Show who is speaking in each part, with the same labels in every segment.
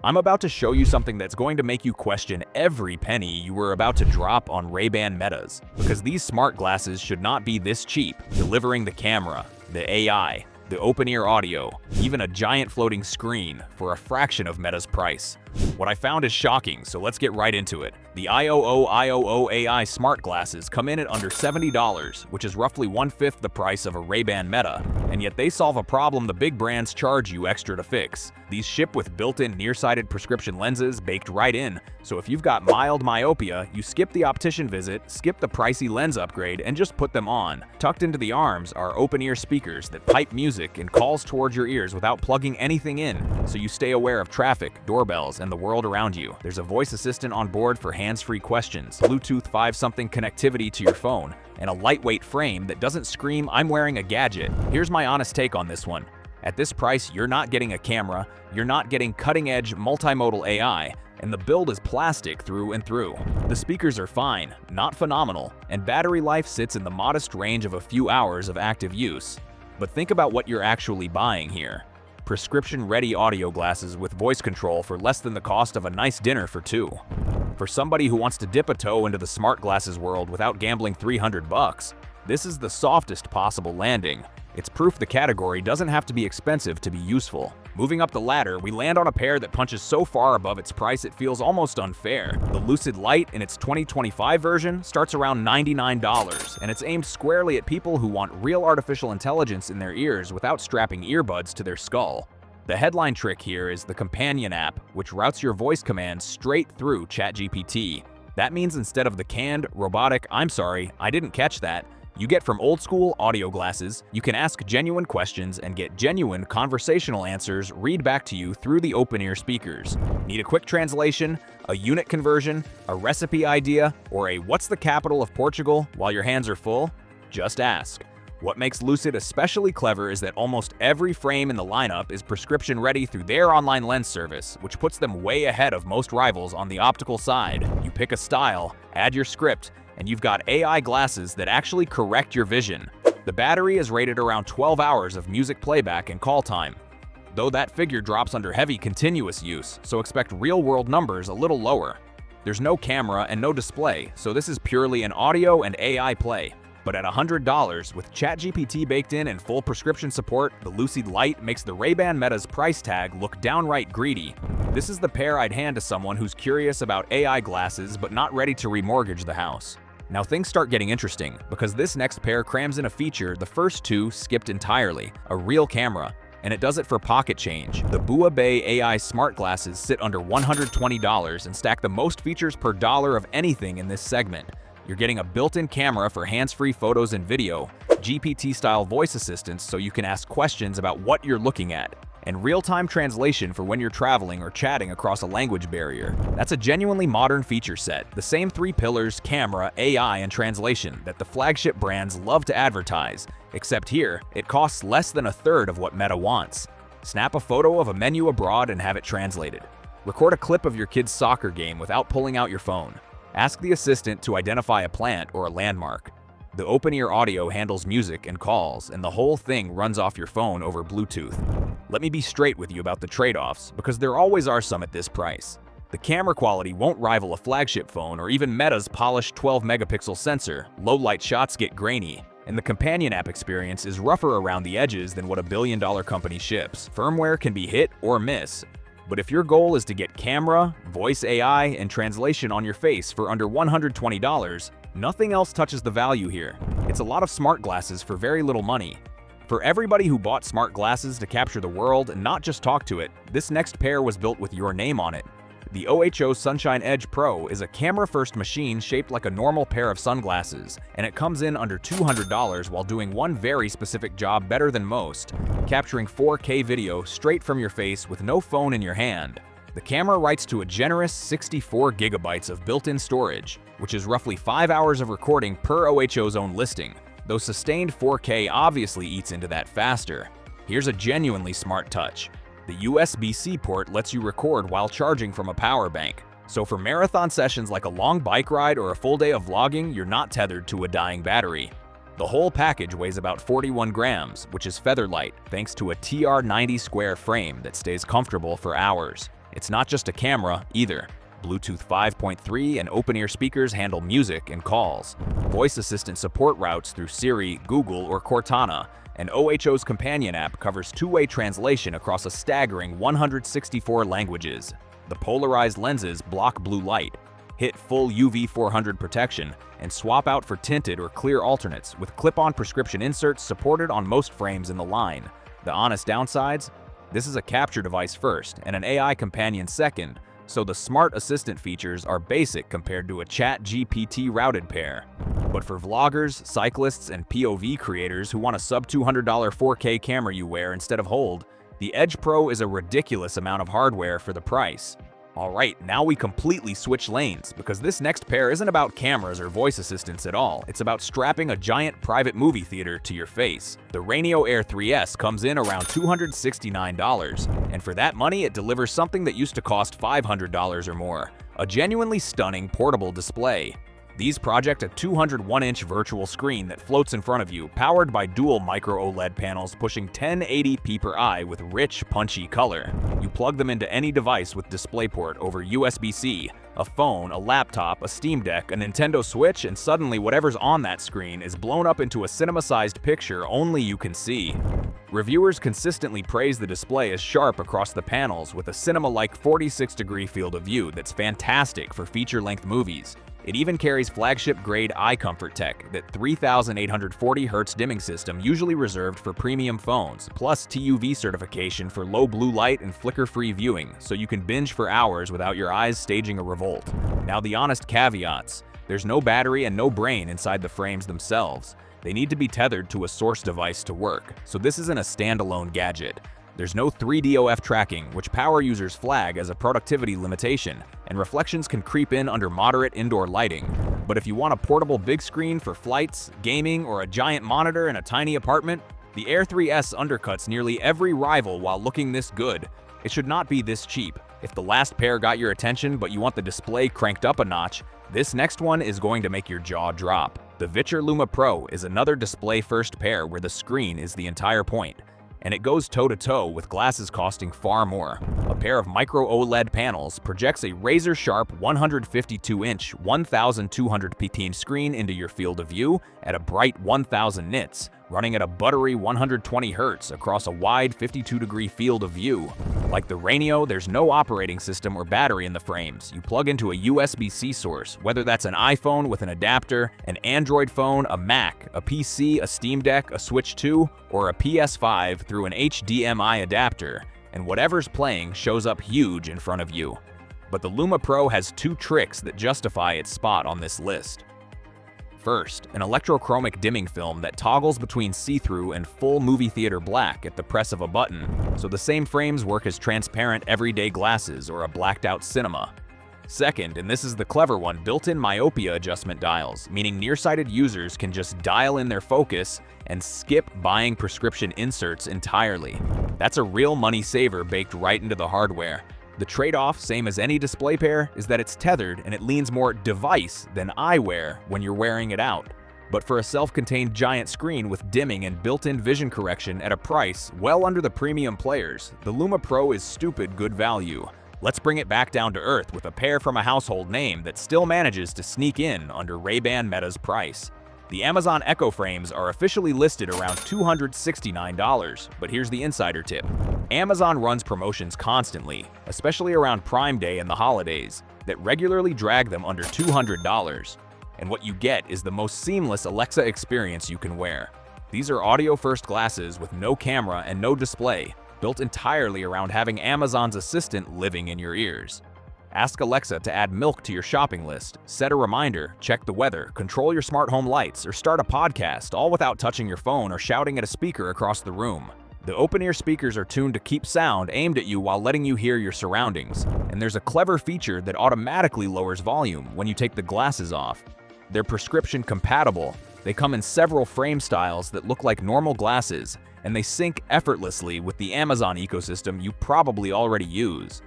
Speaker 1: I'm about to show you something that's going to make you question every penny you were about to drop on Ray-Ban Metas, because these smart glasses should not be this cheap, delivering the camera, the AI, the open-ear audio, even a giant floating screen for a fraction of Meta's price. What I found is shocking, so let's get right into it. The IOO AI smart glasses come in at under $70, which is roughly 1/5 the price of a Ray-Ban Meta, and yet they solve a problem the big brands charge you extra to fix. These ship with built-in nearsighted prescription lenses baked right in, so if you've got mild myopia, you skip the optician visit, skip the pricey lens upgrade, and just put them on. Tucked into the arms are open-ear speakers that pipe music and calls towards your ears without plugging anything in, so you stay aware of traffic, doorbells, and the world around you. There's a voice assistant on board for hands-free questions, Bluetooth 5-something connectivity to your phone, and a lightweight frame that doesn't scream, "I'm wearing a gadget." Here's my honest take on this one. At this price, you're not getting a camera, you're not getting cutting-edge multimodal AI, and the build is plastic through and through. The speakers are fine, not phenomenal, and battery life sits in the modest range of a few hours of active use. But think about what you're actually buying here. Prescription-ready audio glasses with voice control for less than the cost of a nice dinner for two. For somebody who wants to dip a toe into the smart glasses world without gambling $300, this is the softest possible landing. It's proof the category doesn't have to be expensive to be useful. Moving up the ladder, we land on a pair that punches so far above its price it feels almost unfair. The Lucid Lite in its 2025 version starts around $99, and it's aimed squarely at people who want real artificial intelligence in their ears without strapping earbuds to their skull. The headline trick here is the Companion app, which routes your voice commands straight through ChatGPT. That means instead of the canned, robotic, "I'm sorry, I didn't catch that," you get from old-school audio glasses, you can ask genuine questions and get genuine conversational answers read back to you through the open-ear speakers. Need a quick translation, a unit conversion, a recipe idea, or a "what's the capital of Portugal" while your hands are full? Just ask. What makes Lucid especially clever is that almost every frame in the lineup is prescription-ready through their online lens service, which puts them way ahead of most rivals on the optical side. You pick a style, add your script, and you've got AI glasses that actually correct your vision. The battery is rated around 12 hours of music playback and call time, though that figure drops under heavy continuous use, so expect real-world numbers a little lower. There's no camera and no display, so this is purely an audio and AI play. But at $100, with ChatGPT baked in and full prescription support, the Lucid Lite makes the Ray-Ban Meta's price tag look downright greedy. This is the pair I'd hand to someone who's curious about AI glasses but not ready to remortgage the house. Now things start getting interesting, because this next pair crams in a feature the first two skipped entirely, a real camera, and it does it for pocket change. The Bua Bay AI smart glasses sit under $120 and stack the most features per dollar of anything in this segment. You're getting a built-in camera for hands-free photos and video, GPT-style voice assistants so you can ask questions about what you're looking at, and real-time translation for when you're traveling or chatting across a language barrier. That's a genuinely modern feature set, the same three pillars, camera, AI, and translation, that the flagship brands love to advertise, except here, it costs less than a third of what Meta wants. Snap a photo of a menu abroad and have it translated. Record a clip of your kid's soccer game without pulling out your phone. Ask the assistant to identify a plant or a landmark. The open-ear audio handles music and calls, and the whole thing runs off your phone over Bluetooth. Let me be straight with you about the trade-offs, because there always are some at this price. The camera quality won't rival a flagship phone or even Meta's polished 12-megapixel sensor. Low-light shots get grainy, and the Companion app experience is rougher around the edges than what a billion-dollar company ships. Firmware can be hit or miss. But if your goal is to get camera, voice AI, and translation on your face for under $120, nothing else touches the value here. It's a lot of smart glasses for very little money. For everybody who bought smart glasses to capture the world and not just talk to it, this next pair was built with your name on it. The OHO Sunshine Edge Pro is a camera-first machine shaped like a normal pair of sunglasses, and it comes in under $200 while doing one very specific job better than most, capturing 4K video straight from your face with no phone in your hand. The camera writes to a generous 64 gigabytes of built-in storage, which is roughly 5 hours of recording per OHO's own listing, though sustained 4K obviously eats into that faster. Here's a genuinely smart touch. The USB-C port lets you record while charging from a power bank, so for marathon sessions like a long bike ride or a full day of vlogging, you're not tethered to a dying battery. The whole package weighs about 41 grams, which is feather light thanks to a TR90 square frame that stays comfortable for hours. It's not just a camera, either. Bluetooth 5.3 and open-ear speakers handle music and calls. Voice assistant support routes through Siri, Google, or Cortana, and OHO's companion app covers two-way translation across a staggering 164 languages. The polarized lenses block blue light, hit full UV 400 protection, and swap out for tinted or clear alternates with clip-on prescription inserts supported on most frames in the line. The honest downsides? This is a capture device first and an AI companion second, so the smart assistant features are basic compared to a ChatGPT routed pair. But for vloggers, cyclists, and POV creators who want a sub-$200 4K camera you wear instead of hold, the Edge Pro is a ridiculous amount of hardware for the price. Alright, now we completely switch lanes, because this next pair isn't about cameras or voice assistants at all. It's about strapping a giant private movie theater to your face. The Rainio Air 3S comes in around $269, and for that money it delivers something that used to cost $500 or more, a genuinely stunning portable display. These project a 201-inch virtual screen that floats in front of you, powered by dual Micro-OLED panels pushing 1080p per eye with rich, punchy color. You plug them into any device with DisplayPort over USB-C, a phone, a laptop, a Steam Deck, a Nintendo Switch, and suddenly whatever's on that screen is blown up into a cinema-sized picture only you can see. Reviewers consistently praise the display as sharp across the panels with a cinema-like 46-degree field of view that's fantastic for feature-length movies. It even carries flagship-grade eye comfort tech, that 3840 Hz dimming system usually reserved for premium phones, plus TUV certification for low blue light and flicker-free viewing, so you can binge for hours without your eyes staging a revolt. Now the honest caveats. There's no battery and no brain inside the frames themselves. They need to be tethered to a source device to work, so this isn't a standalone gadget. There's no 3DOF tracking, which power users flag as a productivity limitation, and reflections can creep in under moderate indoor lighting. But if you want a portable big screen for flights, gaming, or a giant monitor in a tiny apartment, the Air 3S undercuts nearly every rival while looking this good. It should not be this cheap. If the last pair got your attention but you want the display cranked up a notch, this next one is going to make your jaw drop. The Vichur Luma Pro is another display-first pair where the screen is the entire point, and it goes toe-to-toe with glasses costing far more. A pair of Micro-OLED panels projects a razor-sharp 152-inch 1200p screen into your field of view at a bright 1000 nits, running at a buttery 120 Hz across a wide 52-degree field of view. Like the Rainio, there's no operating system or battery in the frames. You plug into a USB-C source, whether that's an iPhone with an adapter, an Android phone, a Mac, a PC, a Steam Deck, a Switch 2, or a PS5 through an HDMI adapter, and whatever's playing shows up huge in front of you. But the Luma Pro has two tricks that justify its spot on this list. First, an electrochromic dimming film that toggles between see-through and full movie theater black at the press of a button, so the same frames work as transparent everyday glasses or a blacked-out cinema. Second, and this is the clever one, built-in myopia adjustment dials, meaning nearsighted users can just dial in their focus and skip buying prescription inserts entirely. That's a real money saver baked right into the hardware. The trade-off, same as any display pair, is that it's tethered and it leans more device than eyewear when you're wearing it out. But for a self-contained giant screen with dimming and built-in vision correction at a price well under the premium players, the Luma Pro is stupid good value. Let's bring it back down to earth with a pair from a household name that still manages to sneak in under Ray-Ban Meta's price. The Amazon Echo frames are officially listed around $269, but here's the insider tip. Amazon runs promotions constantly, especially around Prime Day and the holidays, that regularly drag them under $200. And what you get is the most seamless Alexa experience you can wear. These are audio-first glasses with no camera and no display, built entirely around having Amazon's assistant living in your ears. Ask Alexa to add milk to your shopping list, set a reminder, check the weather, control your smart home lights, or start a podcast, all without touching your phone or shouting at a speaker across the room. The open-ear speakers are tuned to keep sound aimed at you while letting you hear your surroundings, and there's a clever feature that automatically lowers volume when you take the glasses off. They're prescription compatible. They come in several frame styles that look like normal glasses, and they sync effortlessly with the Amazon ecosystem you probably already use.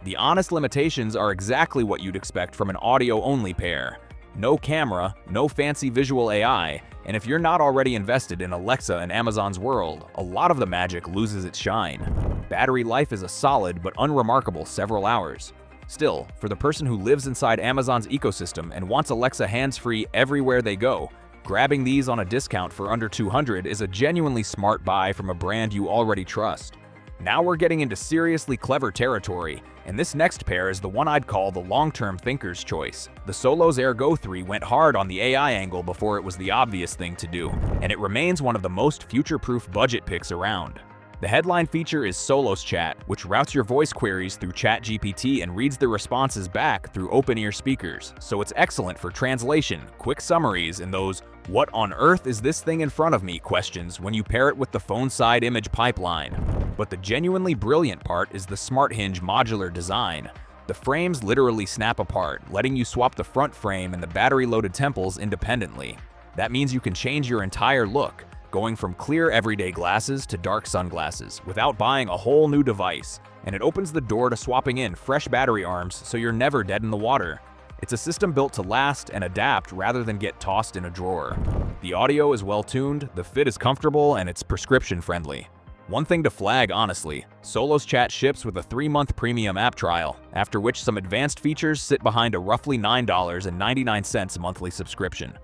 Speaker 1: The honest limitations are exactly what you'd expect from an audio-only pair. No camera, no fancy visual AI, and if you're not already invested in Alexa and Amazon's world, a lot of the magic loses its shine. battery life is a solid but unremarkable several hours. Still, for the person who lives inside Amazon's ecosystem and wants Alexa hands-free everywhere they go, grabbing these on a discount for under $200 is a genuinely smart buy from a brand you already trust. Now we're getting into seriously clever territory, and this next pair is the one I'd call the long-term thinker's choice. The Solos Ergo 3 went hard on the AI angle before it was the obvious thing to do, and it remains one of the most future-proof budget picks around. The headline feature is Solos Chat, which routes your voice queries through ChatGPT and reads the responses back through open-ear speakers, so it's excellent for translation, quick summaries, and those "what on earth is this thing in front of me" questions when you pair it with the phone-side image pipeline. But the genuinely brilliant part is the Smart Hinge modular design. The frames literally snap apart, letting you swap the front frame and the battery-loaded temples independently. That means you can change your entire look, going from clear everyday glasses to dark sunglasses, without buying a whole new device, and it opens the door to swapping in fresh battery arms so you're never dead in the water. It's a system built to last and adapt rather than get tossed in a drawer. The audio is well-tuned, the fit is comfortable, and it's prescription-friendly. One thing to flag, honestly, Solos Chat ships with a 3-month premium app trial, after which some advanced features sit behind a roughly $9.99 monthly subscription.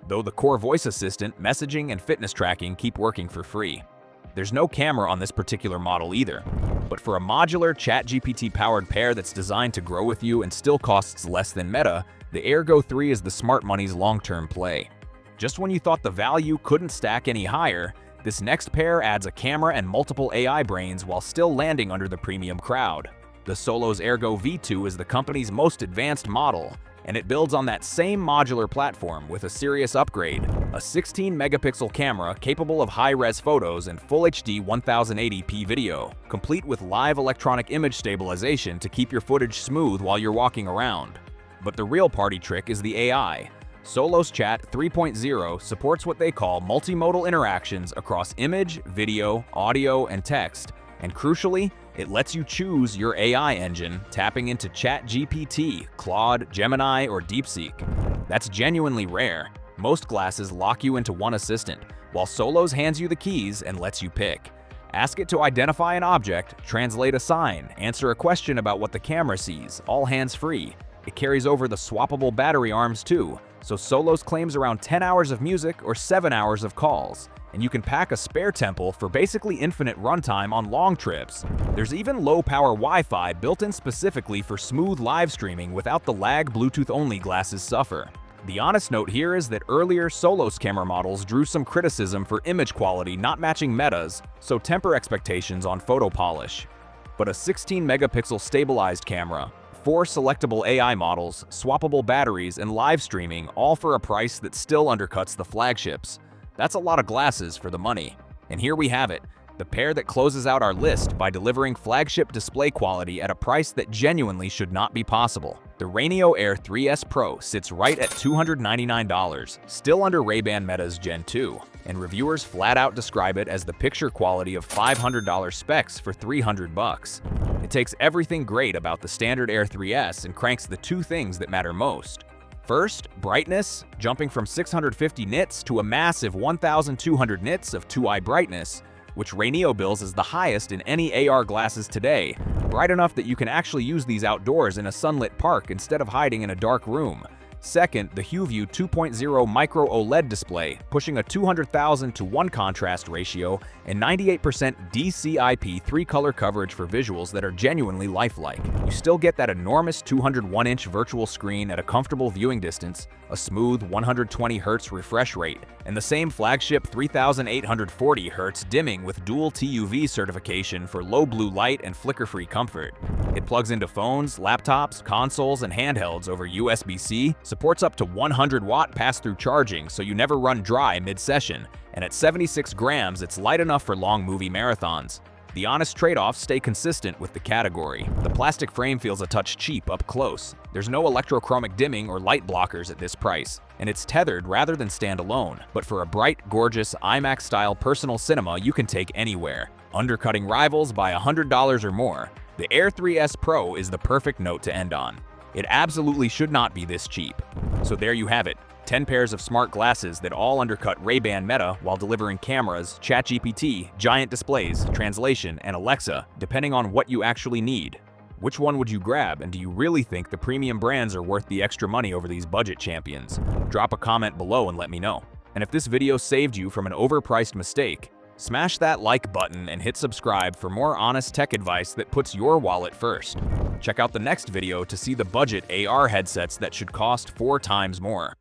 Speaker 1: Though the core voice assistant, messaging, and fitness tracking keep working for free. There's no camera on this particular model either, but for a modular ChatGPT-powered pair that's designed to grow with you and still costs less than Meta, the Ergo 3 is the smart money's long-term play. Just when you thought the value couldn't stack any higher, this next pair adds a camera and multiple AI brains while still landing under the premium crowd. The Solos Ergo V2 is the company's most advanced model, and it builds on that same modular platform with a serious upgrade, a 16-megapixel camera capable of high-res photos and Full HD 1080p video, complete with live electronic image stabilization to keep your footage smooth while you're walking around. But the real party trick is the AI. Solos Chat 3.0 supports what they call multimodal interactions across image, video, audio, and text, and crucially, it lets you choose your AI engine, tapping into ChatGPT, Claude, Gemini, or DeepSeek. That's genuinely rare. Most glasses lock you into one assistant, while Solos hands you the keys and lets you pick. Ask it to identify an object, translate a sign, answer a question about what the camera sees, all hands-free. It carries over the swappable battery arms too, so Solos claims around 10 hours of music or 7 hours of calls. And you can pack a spare temple for basically infinite runtime on long trips. There's even low-power Wi-Fi built in specifically for smooth live streaming without the lag Bluetooth-only glasses suffer. The honest note here is that earlier Solos camera models drew some criticism for image quality not matching Meta's, so temper expectations on photo polish. But a 16-megapixel stabilized camera, 4 selectable AI models, swappable batteries, and live streaming, all for a price that still undercuts the flagships. That's a lot of glasses for the money. And here we have it, the pair that closes out our list by delivering flagship display quality at a price that genuinely should not be possible. The Rainio Air 3S Pro sits right at $299, still under Ray-Ban Meta's Gen 2, and reviewers flat out describe it as the picture quality of $500 specs for $300. It takes everything great about the standard Air 3S and cranks the two things that matter most. First, brightness, jumping from 650 nits to a massive 1,200 nits of 2-eye brightness, which Rainio bills as the highest in any AR glasses today, bright enough that you can actually use these outdoors in a sunlit park instead of hiding in a dark room. Second, the HuView 2.0 Micro-OLED display, pushing a 200,000 to 1 contrast ratio and 98% DCI-P 3-color coverage for visuals that are genuinely lifelike. You still get that enormous 201-inch virtual screen at a comfortable viewing distance, a smooth 120Hz refresh rate, and the same flagship 3840Hz dimming with dual TUV certification for low blue light and flicker-free comfort. It plugs into phones, laptops, consoles, and handhelds over USB-C, supports up to 100-watt pass-through charging so you never run dry mid-session, and at 76 grams it's light enough for long movie marathons. The honest trade-offs stay consistent with the category. The plastic frame feels a touch cheap up close. There's no electrochromic dimming or light blockers at this price, and it's tethered rather than standalone. But for a bright, gorgeous, IMAX-style personal cinema you can take anywhere, undercutting rivals by $100 or more, the Air 3S Pro is the perfect note to end on. It absolutely should not be this cheap. So there you have it. 10 pairs of smart glasses that all undercut Ray-Ban Meta while delivering cameras, ChatGPT, giant displays, translation, and Alexa, depending on what you actually need. Which one would you grab, and do you really think the premium brands are worth the extra money over these budget champions? Drop a comment below and let me know. And if this video saved you from an overpriced mistake, smash that like button and hit subscribe for more honest tech advice that puts your wallet first. Check out the next video to see the budget AR headsets that should cost 4 times more.